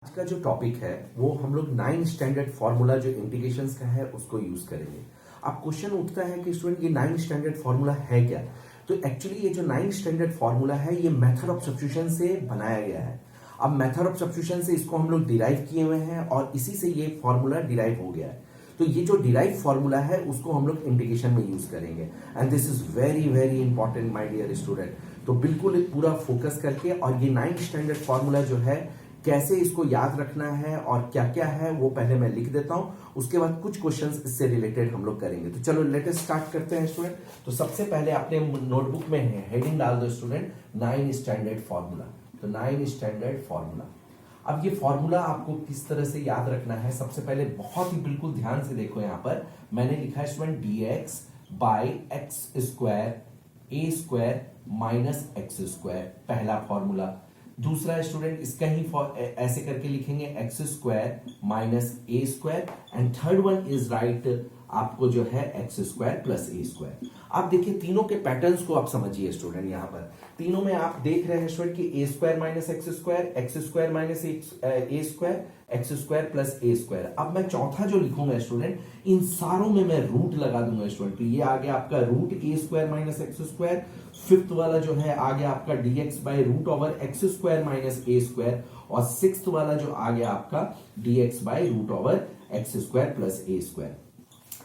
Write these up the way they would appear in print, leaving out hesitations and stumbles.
आज का जो टॉपिक है वो हम लोग 9 स्टैंडर्ड फार्मूला जो इंटीग्रेशंस का है उसको यूज करेंगे। अब क्वेश्चन उठता है कि स्टूडेंट ये 9 स्टैंडर्ड फार्मूला है क्या। तो एक्चुअली ये जो 9 स्टैंडर्ड फार्मूला है ये मेथड ऑफ सब्स्टिट्यूशन से बनाया गया है। अब मेथड ऑफ सब्स्टिट्यूशन से इसको हम लोग डिराइव किए हुए हैं और इसी से ये फार्मूला डिराइव हो गया है। तो ये जो डिराइव फार्मूला है उसको हम लोग इंटीग्रेशन में यूज करेंगे and this is very very important my dear student. तो बिल्कुल पूरा फोकस करके और ये 9 स्टैंडर्ड फार्मूला जो है कैसे इसको याद रखना है और क्या क्या है वो पहले मैं लिख देता हूं, उसके बाद कुछ क्वेश्चंस इससे रिलेटेड हम लोग करेंगे। तो चलो लेट अस स्टार्ट करते हैं स्टूडेंट। तो सबसे पहले अपने नोटबुक में है हेडिंग डाल दो स्टूडेंट 9 स्टैंडर्ड फार्मूला। तो 9 स्टैंडर्ड फार्मूला। अब ये फार्मूला आपको किस तरह से याद रखना है, सबसे पहले बहुत ही बिल्कुल ध्यान से देखो। यहां पर मैंने लिखा है student dx by x square A square minus x square, पहला फार्मूला। दूसरा स्टूडेंट इसका ही ऐसे करके लिखेंगे x square minus a square and third one is right आपको जो है x square plus a square. आप देखिए तीनों के पैटर्न्स को आप समझिए स्टूडेंट। यहां पर तीनों में आप देख रहे हैं स्टूडेंट कि a square minus x square minus a square, x square plus a square. अब मैं चौथा जो लिखूंगा स्टूडेंट इन सारों में मैं रूट लगा दूंगा स्टूडेंट। तो ये आ गया आपका root a square minus x square. Fifth वाला जो है आ गया आपका dx by root over x square minus a square और सिक्स्थ वाला जो आ गया आपका dx by root over x square plus a square.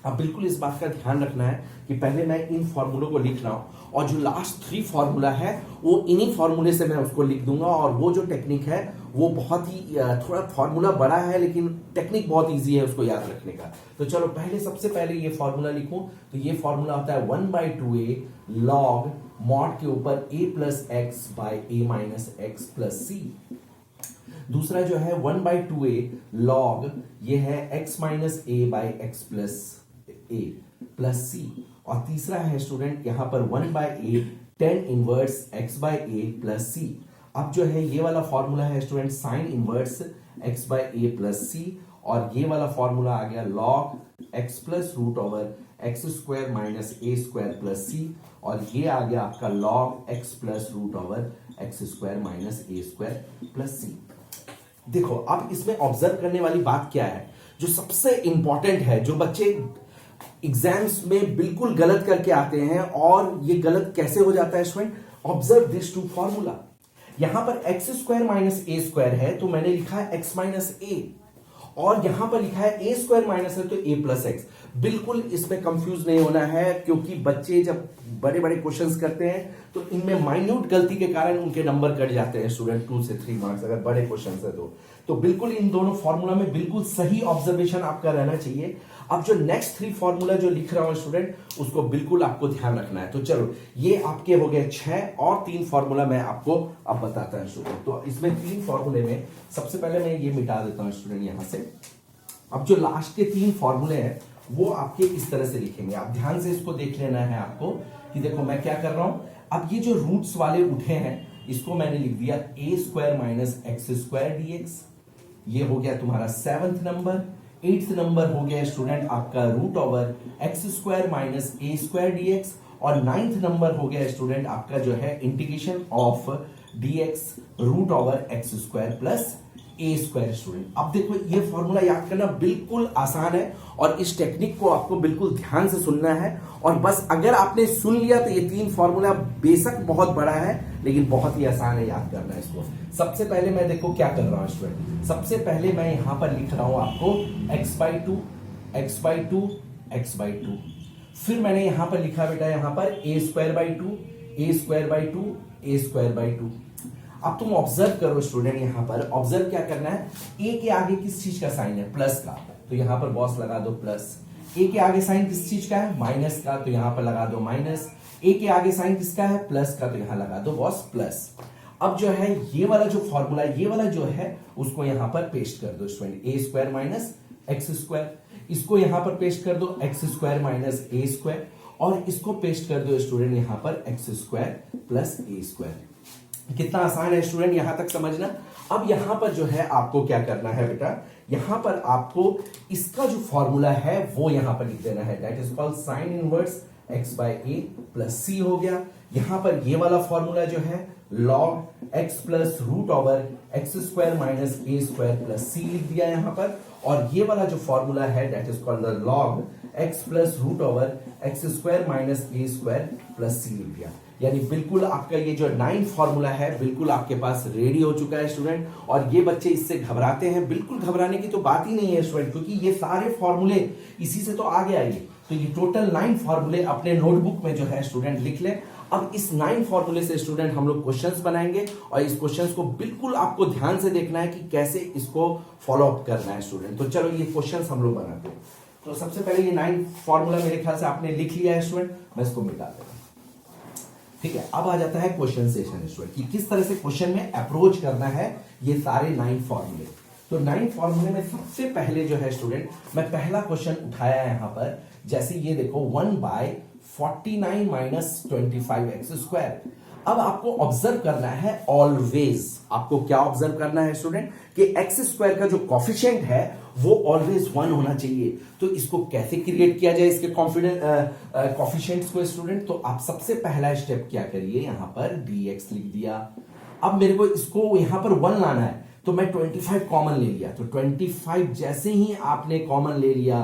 अब बिल्कुल इस बात का ध्यान रखना है कि पहले मैं इन फॉर्मूलों को लिख रहा हूं और जो लास्ट 3 फॉर्मूला है वो इन्हीं फॉर्मूले से मैं उसको लिख दूंगा। और वो जो टेक्निक है वो बहुत ही थोड़ा फॉर्मूला बड़ा है लेकिन टेक्निक बहुत इजी है उसको याद रखने का। तो चलो पहले सबसे पहले ये फॉर्मूला लिखूं। तो ये फॉर्मूला होता है 1/2a लॉग मॉड के ऊपर a plus x by a minus x plus c. दूसरा जो है 1/2a लॉग ये है x minus a by x plus a plus c. और तीसरा है स्टूडेंट यहां पर 1/a tan inverse x by a plus c. अब जो है ये वाला फॉर्मूला है student sine inverse x by a plus c और ये वाला फॉर्मूला आ गया log x plus root over x square minus a square plus c और ये आ गया आपका log x plus root over x square minus a square plus c. देखो अब इसमें ऑब्जर्व करने वाली बात क्या है, जो सबसे इंपॉर्टेंट है, जो बच्चे एग्जाम्स में बिल्कुल गलत करके आते हैं और ये गलत कैसे हो जाता है student, observe this two formula. यहां पर x square minus a square है तो मैंने लिखा है एक्स माइनस ए और यहां पर लिखा है ए स्क्वायर माइनस है तो ए प्लस एक्स। बिल्कुल इसमें कंफ्यूज नहीं होना है क्योंकि बच्चे जब बड़े बड़े क्वेश्चंस करते हैं तो इनमें माइन्यूट गलती के कारण उनके नंबर कट जाते हैं स्टूडेंट 2 से 3 मार्क्स अगर बड़े क्वेश्चंस है तो बिल्कुल इन दोनों फॉर्मूला में बिल्कुल सही ऑब्जर्वेशन आपका रहना चाहिए। अब जो नेक्स्ट 3 फॉर्मूला जो लिख रहा हूं स्टूडेंट उसको बिल्कुल आपको ध्यान रखना है। तो चलो ये आपके हो गए 6 और 3 फॉर्मूला मैं आपको अब बताता हूं स्टूडेंट। तो इसमें 3 फॉर्मूले में सबसे पहले मैं ये मिटा देता हूं स्टूडेंट यहां से। अब जो लास्ट के 3 फॉर्मूले हैं वो आपके इस तरह से लिखेंगे। आप ध्यान से इसको देख लेना है आपको कि देखो मैं क्या कर रहा हूं। अब ये जो रूट्स वाले उठे हैं इसको मैंने लिख दिया a square minus x square dx. ये हो गया तुम्हारा 7th नंबर। 8th नंबर हो गया स्टूडेंट आपका root over x square minus a square dx और 9th नंबर हो गया स्टूडेंट आपका जो है integration of dx root over x square plus a square. Student अब देखो ये फॉर्मूला याद करना बिल्कुल आसान है और इस टेक्निक को आपको बिल्कुल ध्यान से सुनना है और बस अगर आपने सुन लिया तो ये 3 फॉर्मूला बेशक बहुत बड़ा है लेकिन बहुत ही आसान है याद करना इसको। सबसे पहले मैं देखो क्या कर रहा हूं स्टूडेंट, सबसे पहले मैं यहां पर लिख रहा हूं आपको x by two x by two x by two. फिर मैंने यहां पर लिखा बेटा यहां पर a square by two a square by two a square by two. अब तुम ऑब्जर्व करो स्टूडेंट, यहां पर ऑब्जर्व क्या करना है, ए के आगे किस चीज का साइन है, प्लस का, तो यहां पर बॉस लगा दो प्लस। ए के आगे साइन किस चीज का है, माइनस का, तो यहां पर लगा दो माइनस। ए के आगे साइन किसका है, प्लस का, तो यहां लगा दो बॉस प्लस। अब जो है ये वाला जो फॉर्मूला ये वाला जो है उसको यहां पर पेस्ट कर दो स्टूडेंट, ए स्क्वायर माइनस एक्स स्क्वायर। इसको यहां पर पेस्ट कर दो x square minus a square और इसको पेस्ट कर दो स्टूडेंट यहां पर x square plus a square. कितना आसान है स्टूडेंट यहां तक समझना। अब यहां पर जो है आपको क्या करना है बेटा, यहां पर आपको इसका जो फॉर्मूला है वो यहां पर लिख देना है, that is called sine inverse x by a plus c हो गया। यहां पर ये वाला फॉर्मूला जो है log x plus root over x square minus a square plus c लिख दिया यहां पर, और ये वाला जो फॉर्मूला है that is called the log x plus root over x square minus a square plus c लिख दिया। यानी बिल्कुल आपका ये जो 9 फॉर्मूला है बिल्कुल आपके पास रेडी हो चुका है स्टूडेंट। और ये बच्चे इससे घबराते हैं, बिल्कुल घबराने की तो बात ही नहीं है स्टूडेंट, क्योंकि ये सारे फॉर्मूले इसी से तो आगे आएंगे। तो ये टोटल 9 फॉर्मूले अपने नोटबुक में जो है स्टूडेंट लिख ले। अब इस 9 फॉर्मूले से स्टूडेंट हम लोग क्वेश्चंस बनाएंगे, और इस क्वेश्चंस को बिल्कुल आपको ध्यान से देखना है कि कैसे इसको फॉलो अप करना है स्टूडेंट। तो चलो ये क्वेश्चंस हम लोग बनाते हैं। तो सबसे पहले ये 9 फॉर्मूला मेरे ख्याल से आपने लिख लिया है स्टूडेंट, मैं इसको मिटा देता हूं। ठीक है, अब आ जाता है क्वेश्चन सेशन स्टूडेंट कि किस तरह से क्वेश्चन में अप्रोच करना है ये सारे 9 फॉर्मूले। तो 9 फॉर्मूले में सबसे पहले जो है स्टूडेंट मैं पहला क्वेश्चन उठाया है यहां पर, जैसे ये देखो 1/49 माइनस 25x स्क्वायर। अब आपको ऑब्जर्व करना है ऑलवेज, आपको क्या ऑब्जर्व करना है स्टूडेंट कि एक्स स्क्वायर का जो कॉफिशिएंट है वो ऑलवेज 1 होना चाहिए। तो इसको कैसे क्रिएट किया जाए इसके कॉफिशिएंट्स को स्टूडेंट, तो आप सबसे पहला स्टेप क्या करिए, यहां पर dx लिख दिया। अब मेरे को इसको यहां पर 1 लाना है, तो मैं 25 कॉमन ले लिया। तो 25 जैसे ही आपने कॉमन ले लिया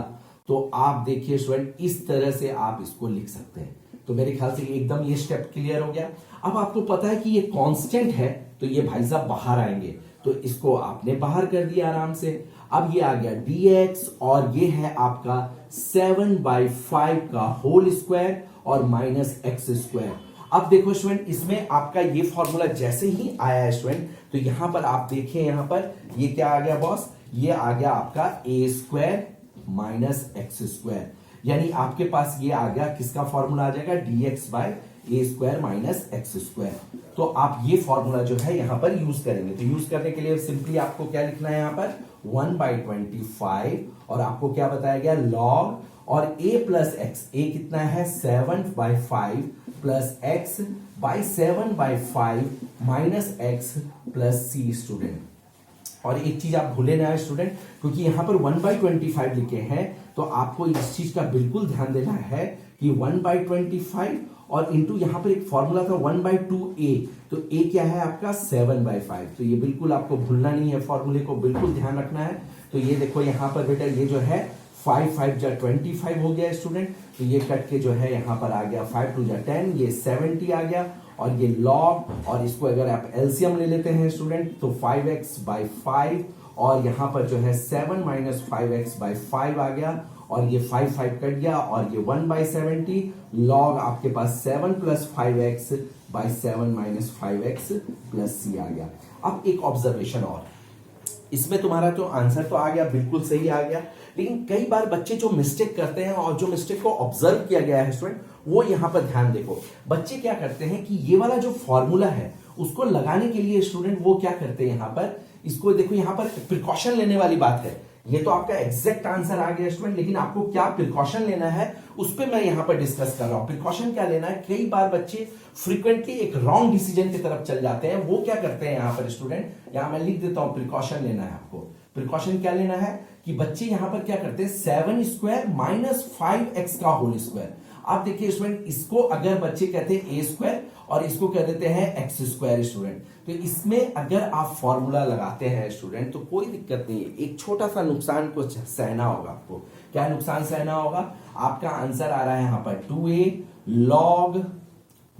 तो आप देखिए स्टूडेंट इस तरह से आप इसको लिख सकते हैं। तो मेरे ख्याल से एकदम ये स्टेप क्लियर हो गया। अब आपको पता है कि ये कांस्टेंट है, तो ये भाई साहब बाहर आएंगे, तो इसको आपने बाहर कर दिया आराम से। अब ये आ गया dx, और ये है आपका 7/5 का होल स्क्वायर और माइनस एक्स स्क्वायर। अब देखो स्टूडेंट इसमें आपका ये फॉर्मूला जैसे ही आया है स्टूडेंट, तो यहां पर आप देखिए, यहां पर ये क्या आ गया बॉस, ये आ गया आपका ए स्क्वायर माइनस एक्स स्क्वायर। यानी आपके पास ये आ गया, किसका फॉर्मूला आ जाएगा, dx बाय ए स्क्वायर माइनस एक्स स्क्वायर। तो आप ये फॉर्मूला जो है यहां पर यूज करेंगे। तो यूज करने के लिए सिंपली आपको क्या लिखना है यहां पर 1/25, और आपको क्या बताया गया log, और a प्लस एक्स, a कितना है 7/5 plus x by 7/5 minus x plus c student. और एक चीज आप भूले ना स्टूडेंट, क्योंकि यहां पर 1/25 लिखे हैं, तो आपको इस चीज का बिल्कुल ध्यान देना है कि 1/25 और इंटू यहां पर एक फॉर्मूला था 1/2a, तो a क्या है आपका 7/5। तो ये बिल्कुल आपको भूलना नहीं है, फॉर्मूले को बिल्कुल ध्यान रखना है। तो ये देखो यहां पर बेटा ये जो है 5 जा 25 हो गया स्टूडेंट, तो ये कट के जो है यहां पर आ गया 5 2 जा 10, ये 70 आ गया, और ये log, और इसको अगर आप एलसीएम ले लेते हैं स्टूडेंट तो 5x/5, और यहां पर जो है 7 माइनस 5x/5 आ गया, और ये 5 कट गया, और ये 1/70 log आपके पास 7 plus 5x/7 minus 5x plus c आ गया। अब एक ऑब्जर्वेशन और, इसमें तुम्हारा तो आंसर तो आ गया, बिल्कुल सही आ गया, लेकिन कई बार बच्चे जो मिस्टेक करते हैं और जो मिस्टेक को ऑब्जर्व किया गया है स्टूडेंट, वो यहां पर ध्यान देखो। बच्चे क्या करते हैं कि ये वाला जो फॉर्मूला है उसको लगाने के लिए स्टूडेंट वो क्या करते हैं, यहां पर इसको देखो, यहां पर प्रिकॉशन लेने वाली बात है। ये तो आपका एग्जैक्ट आंसर आ गया स्टूडेंट, लेकिन आपको क्या प्रिकॉशन लेना है उस पर मैं यहां पर डिस्कस कर रहा हूं। प्रिकॉशन क्या लेना है, कई बार बच्चे फ्रीक्वेंटली एक रॉन्ग डिसीजन की तरफ चल जाते हैं। वो क्या करते हैं यहां पर स्टूडेंट, यहां मैं लिख देता हूं, प्रिकॉशन लेना है आपको। प्रिकॉशन क्या लेना है कि बच्चे यहां पर क्या करते हैं 7 स्क्वायर माइनस 5x का होल स्क्वायर। आप देखिए स्टूडेंट, इसको अगर बच्चे कहते हैं ए स्क्वायर और इसको कह देते हैं एक्स स्क्वायर स्टूडेंट, तो इसमें अगर आप फॉर्मूला लगाते हैं स्टूडेंट तो कोई दिक्कत नहीं है। एक छोटा सा नुकसान को सहना होगा आपको। क्या नुकसान सहना होगा, आपका आंसर आ रहा है यहां पर 2a log,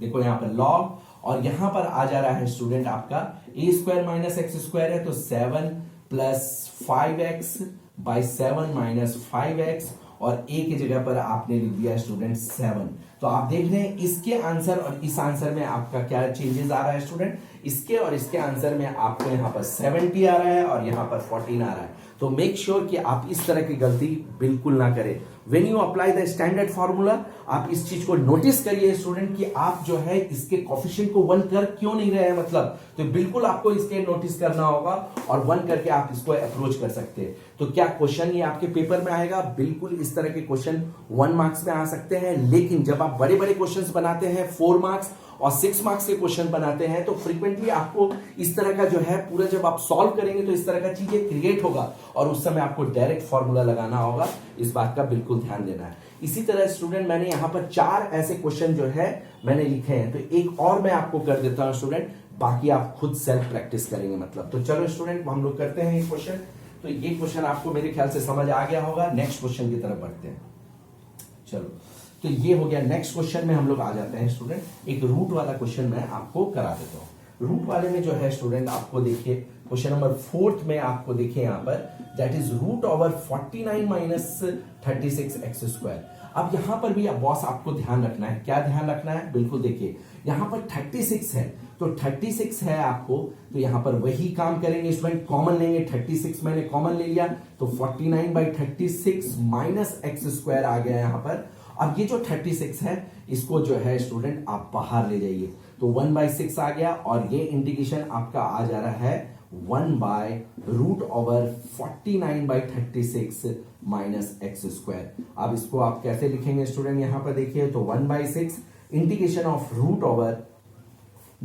देखो यहां पर log, और यहां पर आ जा रहा है स्टूडेंट आपका ए स्क्वायर माइनस एक्स स्क्वायर है, तो 7 प्लस 5x/7 माइनस 5x, और a की जगह पर आपने लिख दिया स्टूडेंट 7। तो आप देख रहे हैं इसके आंसर और इस आंसर में आपका क्या चेंजेस आ रहा है स्टूडेंट, इसके और इसके आंसर में आपको यहां पर 70 आ रहा है और यहां पर 14 आ रहा है। तो मेक श्योर कि आप इस तरह की गलती बिल्कुल ना करें। When you apply the standard formula, आप इस चीज को नोटिस करिए स्टूडेंट कि आप जो है इसके कोफिशिएंट को 1 कर क्यों नहीं रहे हैं, मतलब तो बिल्कुल आपको इसके नोटिस करना होगा और 1 करके आप इसको अप्रोच कर सकते हैं। तो क्या क्वेश्चन ये आपके पेपर में आएगा, बिल्कुल इस तरह के क्वेश्चन 1 मार्क्स में आ सकते हैं, लेकिन जब आप बड़े बड़े क्वेश्चंस बनाते हैं 4 मार्क्स और 6 मार्क्स के क्वेश्चन बनाते हैं तो फ्रीक्वेंटली आपको इस तरह का जो है पूरा जब आप सॉल्व करेंगे तो इस तरह का चीजें क्रिएट होगा और उस समय आपको डायरेक्ट फॉर्मूला लगाना होगा। इस बात का बिल्कुल ध्यान देना है। इसी तरह स्टूडेंट मैंने यहाँ पर 4 ऐसे क्वेश्चन जो है मैंने लिखे हैं, तो एक और मैं आपको कर देता हूँ स्टूडेंट, बाकी आप खुद सेल्फ प्रैक्टिस करेंगे मतलब। तो चलो स्टूडेंट हम लोग करते हैं ये क्वेश्चन। तो ये क्वेश्चन आपको मेरे ख्याल से समझ आ गया होगा। नेक्स्ट क्वेश्चन की तरफ बढ़ते हैं। चलो तो ये हो गया। नेक्स्ट क्वेश्चन में हम लोग आ जाते हैं स्टूडेंट। एक रूट वाला क्वेश्चन मैं आपको करा देता हूँ। रूट वाले में जो है स्टूडेंट आपको देखिए क्वेश्चन नंबर 4 में आपको देखिए यहाँ पर that is root over 49 minus 36 x square. अब यहां पर भी बॉस आपको ध्यान रखना है। क्या ध्यान रखना है? बिल्कुल देखिए यहां पर 36 है, तो 36 है आपको, तो यहां पर वही काम करेंगे स्टूडेंट, कॉमन लेंगे। 36 मैंने कॉमन ले लिया, तो 49/36 माइनस एक्स स्क्वायर आ गया यहां पर। अब ये जो 36 है इसको जो है स्टूडेंट आप बाहर ले जाइए, तो 1/6 आ गया, और ये इंटीग्रेशन आपका आ जा रहा है 1/√49/36 माइनस एक्स स्क्वायर। अब इसको आप कैसे लिखेंगे स्टूडेंट? यहां पर देखिए, तो 1/6 integration of root over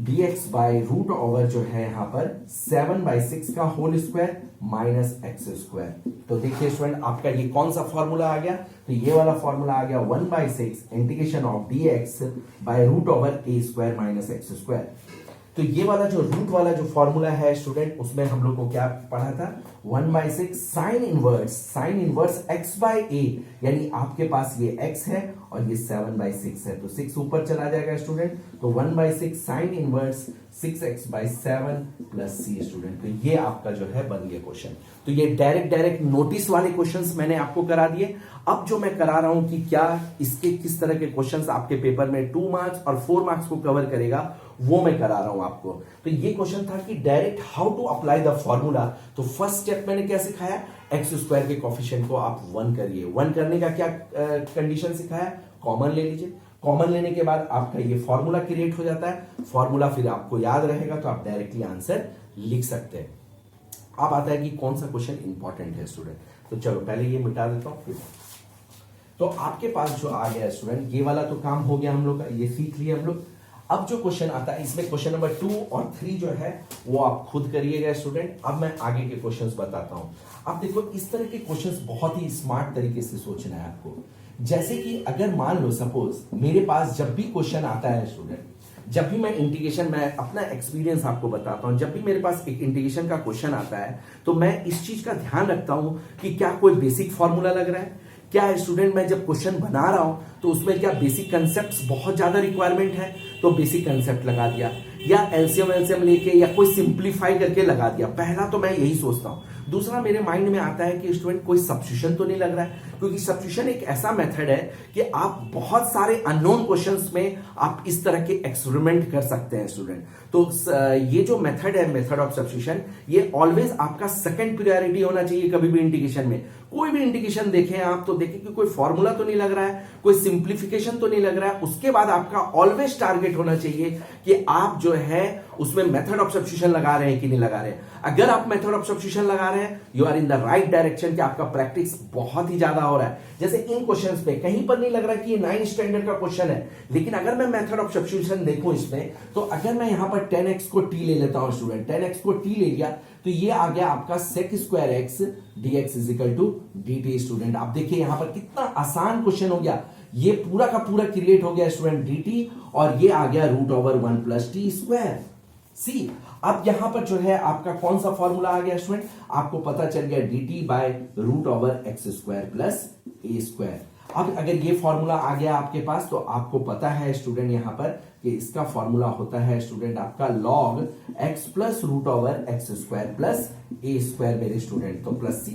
dx by root over जो है यहां पर 7/6 का whole square minus x square. तो देखिए स्टूडेंट आपका ये कौन सा फॉर्मूला आ गया? तो ये वाला फॉर्मूला आ गया 1/6 integration of dx by root over a square minus x square. तो ये वाला जो रूट वाला जो फॉर्मूला है स्टूडेंट, उसमें हम लोग को क्या पढ़ा था? 1/6 sine inverse x by a, यानी आपके पास ये x है और ये 7/6 है, तो 6 ऊपर चला जाएगा स्टूडेंट, तो 1/6 sine inverse 6x/7 plus c student. तो ये आपका जो है बन गया क्वेश्चन। तो ये डायरेक्ट नोटिस वाले क्वेश्चंस मैंने आपको करा दिए। अब जो मैं करा रहा हूं कि क्या इसके किस तरह के क्वेश्चंस आपके पेपर में 2 मार्क्स और 4 मार्क्स को कवर करेगा, वो मैं करा रहा हूं आपको। तो ये क्वेश्चन था कि direct how to apply the formula. तो फर्स्ट स्टेप मैंने क्या सिखाया? एक्स स्क्वायर के कोफिशिएंट को आप 1 करिए। 1 करने का क्या कंडीशन सिखाया? कॉमन ले लीजिए। कॉमन लेने के बाद आपका ये फॉर्मूला क्रिएट हो जाता है। फॉर्मूला फिर आपको याद रहेगा, तो आप डायरेक्टली आंसर लिख सकते हैं। अब आता है कि कौन सा क्वेश्चन इंपॉर्टेंट है स्टूडेंट। तो चलो पहले ये मिटा देता हूं। तो आपके पास जो आ गया स्टूडेंट, ये वाला तो काम हो गया हम लोग का, ये सीख लिया हम लोग। अब जो क्वेश्चन आता है इसमें क्वेश्चन नंबर 2 और 3 जो है वो आप खुद करिएगा स्टूडेंट। अब मैं आगे के क्वेश्चंस बताता हूं। अब देखो इस तरह के क्वेश्चंस बहुत ही स्मार्ट तरीके से सोचना है आपको। जैसे कि अगर मान लो सपोज मेरे पास जब भी क्वेश्चन आता है स्टूडेंट, जब भी मैं इंटीग्रेशन, मैं अपना एक्सपीरियंस आपको बताता हूं, जब भी मेरे पास एक इंटीग्रेशन का क्वेश्चन आता है तो मैं इस चीज का ध्यान रखता हूं कि क्या कोई बेसिक फॉर्मूला लग रहा है, क्या स्टूडेंट मैं जब क्वेश्चन बना रहा हूं तो उसमें क्या बेसिक कंसेप्ट्स बहुत ज्यादा रिक्वायरमेंट है, तो बेसिक कंसेप्ट लगा दिया, या एलसीएम लेके या कोई सिंप्लीफाई करके लगा दिया। पहला तो मैं यही सोचता हूं। दूसरा मेरे माइंड में आता है कि स्टूडेंट कोई सब्स्टिट्यूशन तो नहीं लग रहा है, क्योंकि सब्स्टिट्यूशन एक ऐसा मेथड है कि आप बहुत सारे अननोन क्वेश्चंस में आप इस तरह के एक्सपेरिमेंट कर सकते हैं स्टूडेंट। तो ये जो मेथड है, मेथड ऑफ सब्स्टिट्यूशन, ये ऑलवेज आपका सेकंड प्रायोरिटी होना चाहिए कभी भी इंटीग्रेशन में। कोई भी इंटीग्रेशन देखें आप तो देखें कि कोई फॉर्मूला तो नहीं लग रहा है, कोई सिंप्लीफिकेशन तो नहीं लग रहा है। उसके बाद आपका ऑलवेज टारगेट होना चाहिए कि आप जो है उसमें मेथड ऑफ सब्स्टिट्यूशन लगा रहे हैं कि नहीं लगा रहे हैं। अगर आप मेथड ऑफ सब्स्टिट्यूशन लगा रहे हैं, you are in the right direction, कि आपका प्रैक्टिस बहुत ही ज्यादा हो रहा है। जैसे इन क्वेश्चंस पे कहीं पर नहीं लग रहा कि ये 9 स्टैंडर्ड का क्वेश्चन है, लेकिन अगर मैं मेथड ऑफ सब्स्टिट्यूशन देखूं इसमें, तो अगर मैं यहां पर 10x को t ले लेता हूं स्टूडेंट, 10x को t ले लिया तो ये आ गया आपका sec square x dx is equal to dt student. आप देखिए यहां पर कितना आसान क्वेश्चन हो गया, ये पूरा का पूरा क्रिएट हो गया स्टूडेंट dt, और ये आ गया root over 1 plus t square. C अब यहां पर जो है आपका कौन सा फॉर्मूला आ गया स्टूडेंट? आपको पता चल गया dt by root over x square plus a square. अब अगर ये फॉर्मूला आ गया आपके पास, तो आपको पता है स्टूडेंट यहां पर कि इसका फॉर्मूला होता है स्टूडेंट आपका log x plus root over x square plus a square मेरे स्टूडेंट, तो प्लस सी।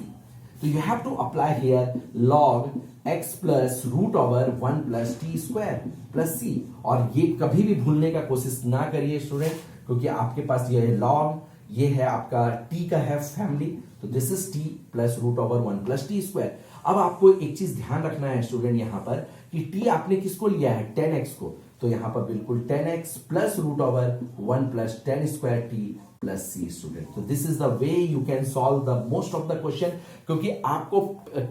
तो you have to apply here log x plus root over 1 plus t square plus c. और ये कभी भी भूलने का कोशिश ना करिए स्टूडेंट, क्योंकि आपके पास ये है log, ये है आपका t का है फैमिली, तो this is t plus root over 1 plus t square. अब आपको एक चीज ध्यान रखना है स्टूडेंट यहां पर कि t आपने किसको लिया है? 10x को, तो यहां पर बिल्कुल 10x plus root over 1 plus 10 square t plus c student. तो this is the way you can solve the most of the question, क्योंकि आपको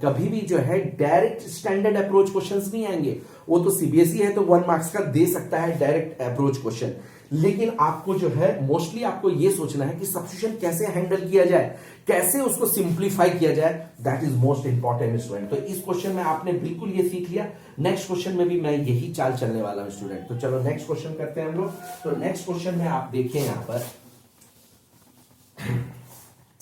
कभी भी जो है डायरेक्ट स्टैंडर्ड अप्रोच क्वेश्चंस नहीं आएंगे। वो तो सीबीएसई है तो 1 मार्क्स का दे सकता है डायरेक्ट अप्रोच क्वेश्चन, लेकिन आपको जो है मोस्टली आपको ये सोचना है कि सब्स्टिट्यूशन कैसे हैंडल किया जाए, कैसे उसको सिंप्लीफाई किया जाए, that is most important student. तो इस क्वेश्चन में आपने बिल्कुल ये सीख लिया, नेक्स्ट क्वेश्चन में भी मैं यही चाल चलने वाला हूं स्टूडेंट। तो चलो नेक्स्ट क्वेश्चन करते हैं हम लोग। तो नेक्स्ट क्वेश्चन में आप देखें यहां पर,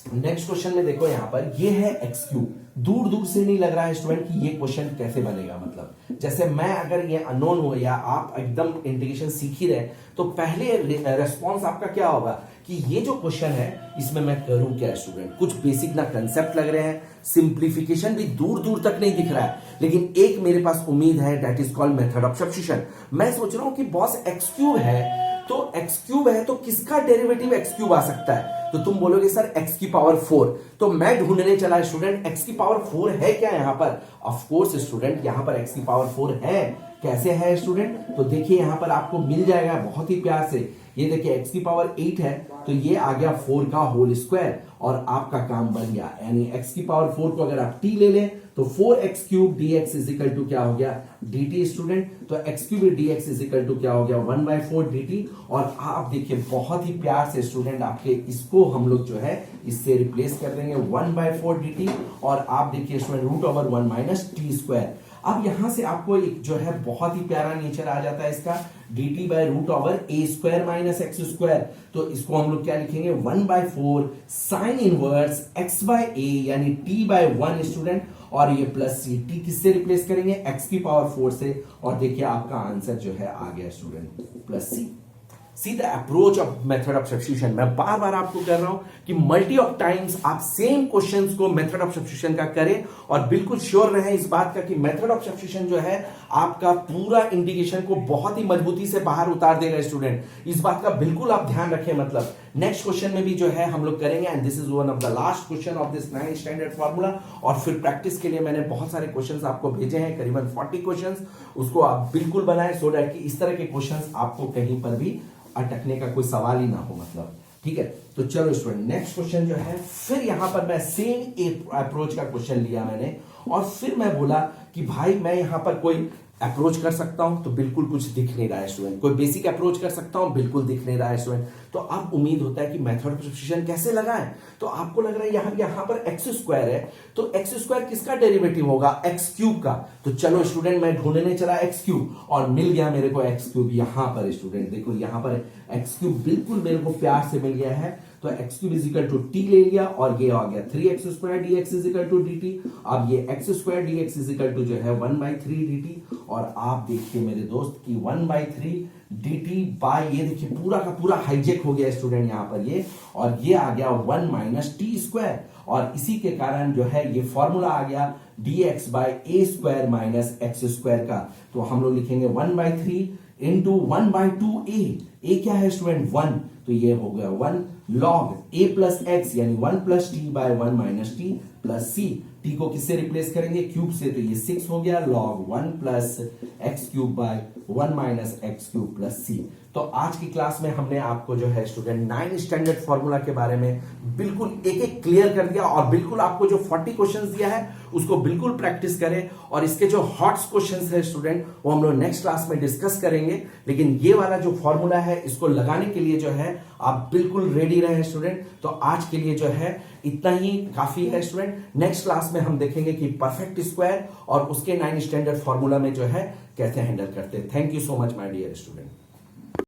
नेक्स्ट क्वेश्चन में देखो यहां पर ये है एक्स क्यूब। दूर दूर से नहीं लग रहा है स्टूडेंट कि ये क्वेश्चन कैसे बनेगा, मतलब जैसे मैं अगर ये अननोन हो या आप एकदम इंटीग्रेशन सीख ही रहे तो पहले रेस्पॉन्स आपका क्या होगा कि ये जो क्वेश्चन है इसमें मैं करूं क्या स्टूडेंट। कुछ बेसिक ना कंसेप्ट लग रहे हैं, सिंप्लीफिकेशन भी दूर दूर तक नहीं दिख रहा है, लेकिन एक मेरे पास उम्मीद है, that is called method of substitution. मैं सोच रहा हूं कि बॉस एक्स क्यूब है, तो एक्स क्यूब है तो किसका डेरिवेटिव एक्स क्यूब आ सकता है, तो तुम बोलोगे सर एक्स की पावर 4। तो मैं ढूंढने चला स्टूडेंट एक्स की पावर 4 है क्या यहां पर। ऑफ कोर्स स्टूडेंट यहां पर एक्स की पावर 4 है। कैसे है स्टूडेंट, तो देखिए यहां पर आपको मिल जाएगा बहुत ही प्यार से। ये देखिए एक्स की पावर 8 है तो ये आ गया 4 का होल स्क्वायर और आपका काम बन गया। यानी एक्स की पावर 4 को अगर आप टी ले लें तो 4x cube dx is equal to क्या हो गया dt स्टूडेंट। तो x cube dx is equal to क्या हो गया 1/4 dt। और आप देखिए बहुत ही प्यार से स्टूडेंट आपके इसको हम लोग जो है इससे रिप्लेस कर देंगे 1/4 dt। और आप देखिए student root over 1 minus t square. अब यहां से आपको एक जो है बहुत ही प्यारा नेचर आ जाता है इसका, dt by root over a square minus x square. तो इसको हम लोग क्या लिखेंगे 1/4 sine inverse x by a यानी t बाय 1 स्टूडेंट। और ये प्लस सी, टी किससे रिप्लेस करेंगे x की पावर 4 से। और देखिए आपका आंसर जो है आ गया student plus c. See the approach of method of substitution. मैं बार बार आपको कह रहा हूं कि मल्टी ऑफ टाइम्स आप सेम क्वेश्चंस को मेथड ऑफ सब्स्टिट्यूशन का करें और बिल्कुल श्योर रहें इस बात का कि मेथड ऑफ सब्स्टिट्यूशन जो है आपका पूरा इंटीग्रेशन को बहुत ही मजबूती से बाहर उतार देगा स्टूडेंट। इस बात का बिल्कुल आप ध्यान रखें। मतलब नेक्स्ट क्वेश्चन में भी जो है हम लोग करेंगे and this is one of the last question of this 9th standard formula. और फिर प्रैक्टिस के लिए मैंने बहुत सारे क्वेश्चंस आपको भेजे हैं, करीबन 40 क्वेश्चंस। उसको आप बिल्कुल बनाएं सो दैट कि इस तरह के क्वेश्चंस आपको कहीं पर भी अटकने का कोई सवाल ही ना हो, मतलब ठीक है। तो चलो स्टूडेंट नेक्स्ट क्वेश्चन जो है, फिर यहां पर मैं सेम अप्रोच का क्वेश्चन लिया मैंने और फिर मैं बोला कि भाई मैं यहां पर कोई अप्रोच कर सकता हूं, तो बिल्कुल कुछ दिख नहीं रहा है स्टूडेंट। कोई बेसिक अप्रोच कर सकता हूं, बिल्कुल दिख नहीं रहा है स्टूडेंट। तो अब उम्मीद होता है कि मेथड ऑफ सब्स्टिट्यूशन कैसे लगाएं। तो आपको लग रहा है यहां पर एक्स स्क्वायर है, तो एक्स स्क्वायर किसका डेरिवेटिव होगा एक्स क्यूब का। तो चलो स्टूडेंट मैं ढूंढने चला एक्स क्यूब और मिल गया मेरे को एक्स क्यूब। यहां पर स्टूडेंट देखो यहां पर एक्स क्यूब बिल्कुल मेरे को प्यार से मिल गया है। तो x cube is equal to t ले लिया और ये आ गया 3x square dx is equal to dt। अब ये x square dx is equal to जो है 1/3 dt। और आप देखिए मेरे दोस्त की 1/3 dt बाय ये देखिए पूरा का पूरा हाईजेक हो गया स्टूडेंट यहां पर ये, और ये आ गया 1 माइनस टी स्क्वायर। और इसी के कारण जो है ये फॉर्मूला आ गया dx बाय ए स्क्वायर माइनस एक्स स्क्वायर का। तो हम लोग लिखेंगे 1/3 इंटू 1/2 ए क्या है स्टूडेंट 1। तो ये हो गया 1 log a प्लस एक्स यानी 1 plus t by 1 minus t plus c. T को किससे रिप्लेस करेंगे क्यूब से, तो ये 6 हो गया log 1 plus x cube by 1 minus x cube plus c. तो आज की क्लास में हमने आपको जो है स्टूडेंट 9th स्टैंडर्ड फॉर्मूला के बारे में बिल्कुल एक एक क्लियर कर दिया और बिल्कुल आपको जो 40 क्वेश्चंस दिया है उसको बिल्कुल प्रैक्टिस करें। और इसके जो हॉट क्वेश्चंस है स्टूडेंट वो हम लोग नेक्स्ट क्लास में डिस्कस करेंगे, लेकिन ये वाला जो फॉर्मूला है इसको लगाने के लिए जो है आप बिल्कुल रेडी रहे स्टूडेंट। तो आज के लिए जो है इतना ही काफी है स्टूडेंट। नेक्स्ट क्लास में हम देखेंगे कि परफेक्ट स्क्वायर और उसके 9th स्टैंडर्ड फॉर्मूला में जो है कैसे हैंडल करते हैं। Thank you so much my dear student.